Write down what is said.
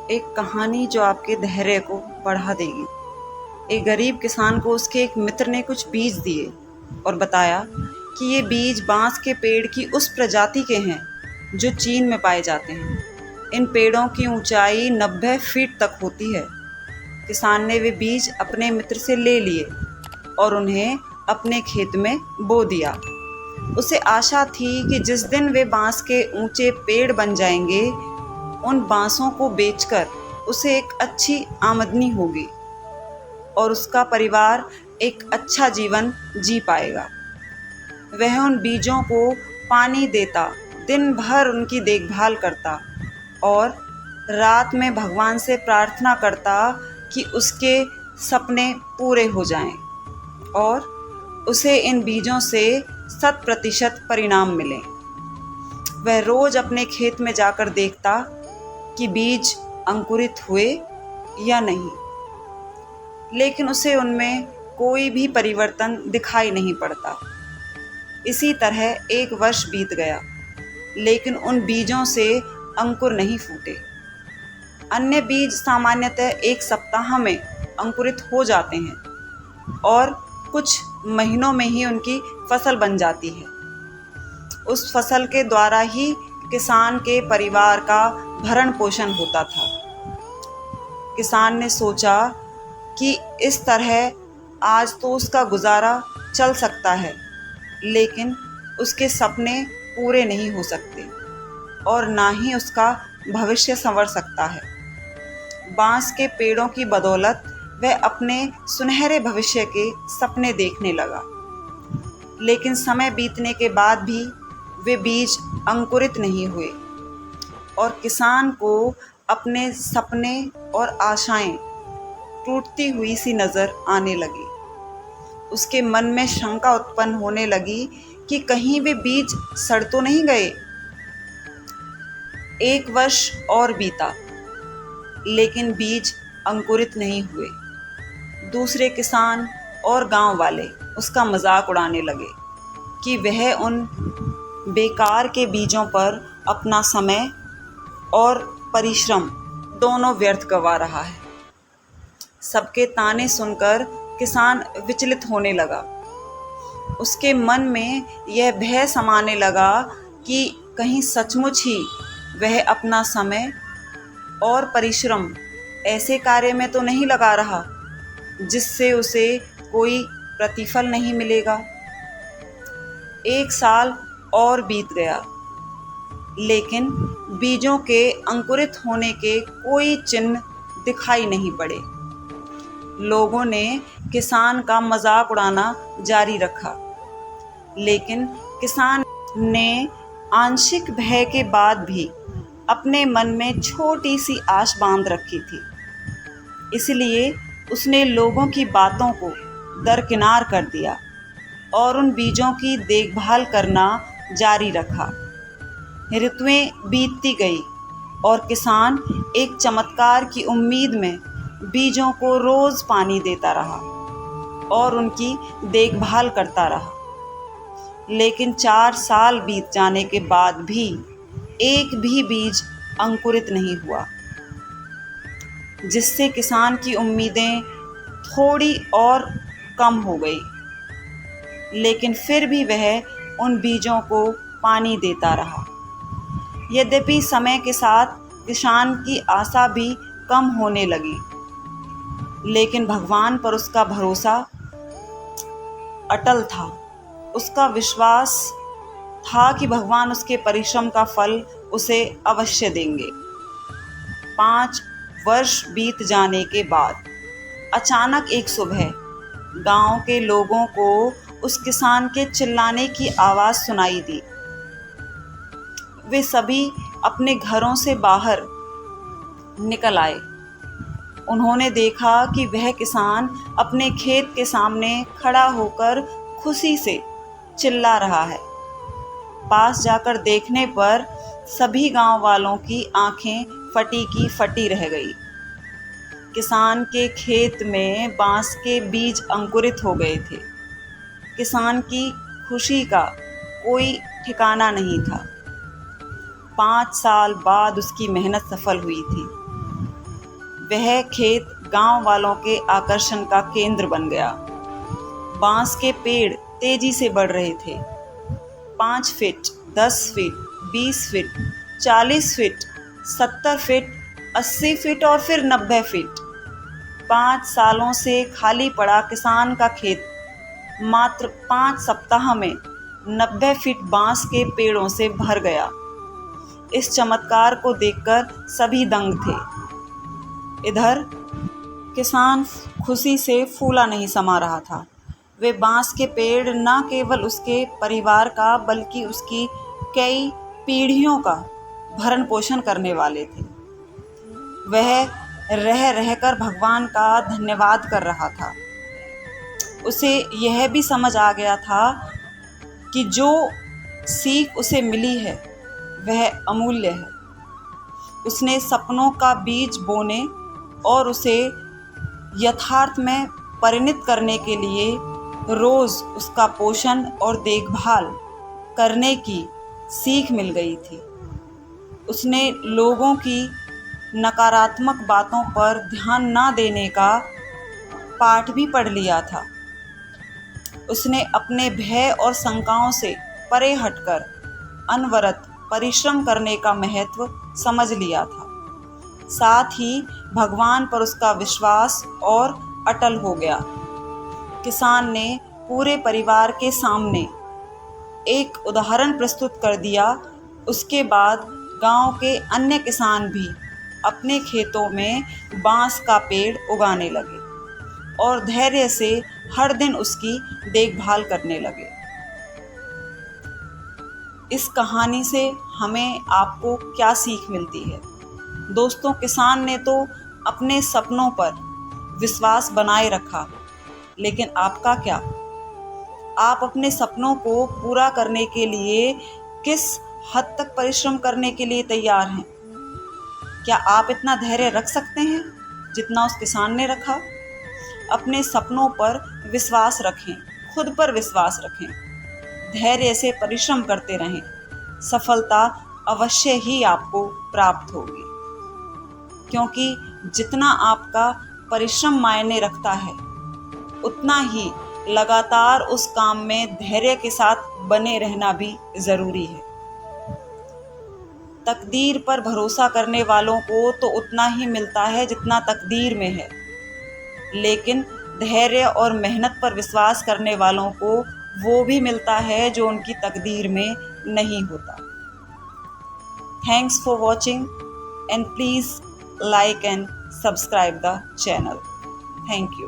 एक कहानी जो आपके धैर्य को बढ़ा देगी। एक गरीब किसान को उसके एक मित्र ने कुछ बीज दिए और बताया कि ये बीज बांस के पेड़ की उस प्रजाति के हैं जो चीन में पाए जाते हैं। इन पेड़ों की ऊंचाई 90 फीट तक होती है। किसान ने वे बीज अपने मित्र से ले लिए और उन्हें अपने खेत में बो दिया। उसे आशा थी कि जिस दिन वे बांस के ऊंचे पेड़ बन जाएंगे, उन बांसों को बेचकर उसे एक अच्छी आमदनी होगी और उसका परिवार एक अच्छा जीवन जी पाएगा। वह उन बीजों को पानी देता, दिन भर उनकी देखभाल करता और रात में भगवान से प्रार्थना करता कि उसके सपने पूरे हो जाएं और उसे इन बीजों से 100% परिणाम मिले। वह रोज अपने खेत में जाकर देखता कि बीज अंकुरित हुए या नहीं, लेकिन उसे उनमें कोई भी परिवर्तन दिखाई नहीं पड़ता। इसी तरह एक वर्ष बीत गया, लेकिन उन बीजों से अंकुर नहीं फूटे। अन्य बीज सामान्यतः एक सप्ताह में अंकुरित हो जाते हैं और कुछ महीनों में ही उनकी फसल बन जाती है। उस फसल के द्वारा ही किसान के परिवार का भरण पोषण होता था। किसान ने सोचा कि इस तरह आज तो उसका गुजारा चल सकता है, लेकिन उसके सपने पूरे नहीं हो सकते और ना ही उसका भविष्य संवर सकता है। बांस के पेड़ों की बदौलत वह अपने सुनहरे भविष्य के सपने देखने लगा, लेकिन समय बीतने के बाद भी वे बीज अंकुरित नहीं हुए और किसान को अपने सपने और आशाएं टूटती हुई सी नज़र आने लगी। उसके मन में शंका उत्पन्न होने लगी कि कहीं वे बीज सड़ तो नहीं गए। एक वर्ष और बीता, लेकिन बीज अंकुरित नहीं हुए। दूसरे किसान और गांव वाले उसका मजाक उड़ाने लगे कि वह उन बेकार के बीजों पर अपना समय और परिश्रम दोनों व्यर्थ गंवा रहा है। सबके ताने सुनकर किसान विचलित होने लगा। उसके मन में यह भय समाने लगा कि कहीं सचमुच ही वह अपना समय और परिश्रम ऐसे कार्य में तो नहीं लगा रहा जिससे उसे कोई प्रतिफल नहीं मिलेगा। एक साल और बीत गया, लेकिन बीजों के अंकुरित होने के कोई चिन्ह दिखाई नहीं पड़े। लोगों ने किसान का मजाक उड़ाना जारी रखा, लेकिन किसान ने आंशिक भय के बाद भी अपने मन में छोटी सी आश बांध रखी थी। इसलिए उसने लोगों की बातों को दरकिनार कर दिया और उन बीजों की देखभाल करना जारी रखा। ऋतुएं बीतती गई और किसान एक चमत्कार की उम्मीद में बीजों को रोज पानी देता रहा और उनकी देखभाल करता रहा। लेकिन 4 साल बीत जाने के बाद भी एक भी बीज अंकुरित नहीं हुआ, जिससे किसान की उम्मीदें थोड़ी और कम हो गई। लेकिन फिर भी वह उन बीजों को पानी देता रहा। यद्यपि समय के साथ किसान की आशा भी कम होने लगी, लेकिन भगवान पर उसका भरोसा अटल था। उसका विश्वास था कि भगवान उसके परिश्रम का फल उसे अवश्य देंगे। 5 वर्ष बीत जाने के बाद अचानक एक सुबह गांव के लोगों को उस किसान के चिल्लाने की आवाज़ सुनाई दी। वे सभी अपने घरों से बाहर निकल आए। उन्होंने देखा कि वह किसान अपने खेत के सामने खड़ा होकर खुशी से चिल्ला रहा है। पास जाकर देखने पर सभी गांव वालों की आंखें फटी की फटी रह गई। किसान के खेत में बांस के बीज अंकुरित हो गए थे। किसान की खुशी का कोई ठिकाना नहीं था। 5 साल बाद उसकी मेहनत सफल हुई थी। वह खेत गांव वालों के आकर्षण का केंद्र बन गया। बांस के पेड़ तेजी से बढ़ रहे थे। 5 feet, 10 feet, 20 feet, 40 feet, 70 feet, 80 feet और फिर 90 फीट। 5 सालों से खाली पड़ा किसान का खेत मात्र 5 सप्ताह में 90 फीट बांस के पेड़ों से भर गया। इस चमत्कार को देखकर सभी दंग थे। इधर किसान खुशी से फूला नहीं समा रहा था। वे बांस के पेड़ न केवल उसके परिवार का बल्कि उसकी कई पीढ़ियों का भरण पोषण करने वाले थे। वह रह रहकर भगवान का धन्यवाद कर रहा था। उसे यह भी समझ आ गया था कि जो सीख उसे मिली है वह अमूल्य है। उसने सपनों का बीज बोने और उसे यथार्थ में परिणत करने के लिए रोज उसका पोषण और देखभाल करने की सीख मिल गई थी। उसने लोगों की नकारात्मक बातों पर ध्यान न देने का पाठ भी पढ़ लिया था। उसने अपने भय और शंकाओं से परे हटकर अनवरत परिश्रम करने का महत्व समझ लिया था। साथ ही भगवान पर उसका विश्वास और अटल हो गया। किसान ने पूरे परिवार के सामने एक उदाहरण प्रस्तुत कर दिया। उसके बाद गांव के अन्य किसान भी अपने खेतों में बांस का पेड़ उगाने लगे और धैर्य से हर दिन उसकी देखभाल करने लगे। इस कहानी से हमें आपको क्या सीख मिलती है? दोस्तों, किसान ने तो अपने सपनों पर विश्वास बनाए रखा, लेकिन आपका क्या? आप अपने सपनों को पूरा करने के लिए किस हद तक परिश्रम करने के लिए तैयार हैं? क्या आप इतना धैर्य रख सकते हैं जितना उस किसान ने रखा? अपने सपनों पर विश्वास रखें, खुद पर विश्वास रखें, धैर्य से परिश्रम करते रहें। सफलता अवश्य ही आपको प्राप्त होगी, क्योंकि जितना आपका परिश्रम मायने रखता है उतना ही लगातार उस काम में धैर्य के साथ बने रहना भी ज़रूरी है। तकदीर पर भरोसा करने वालों को तो उतना ही मिलता है जितना तकदीर में है, लेकिन धैर्य और मेहनत पर विश्वास करने वालों को वो भी मिलता है जो उनकी तकदीर में नहीं होता। Thanks for watching and please like and subscribe the channel. Thank you.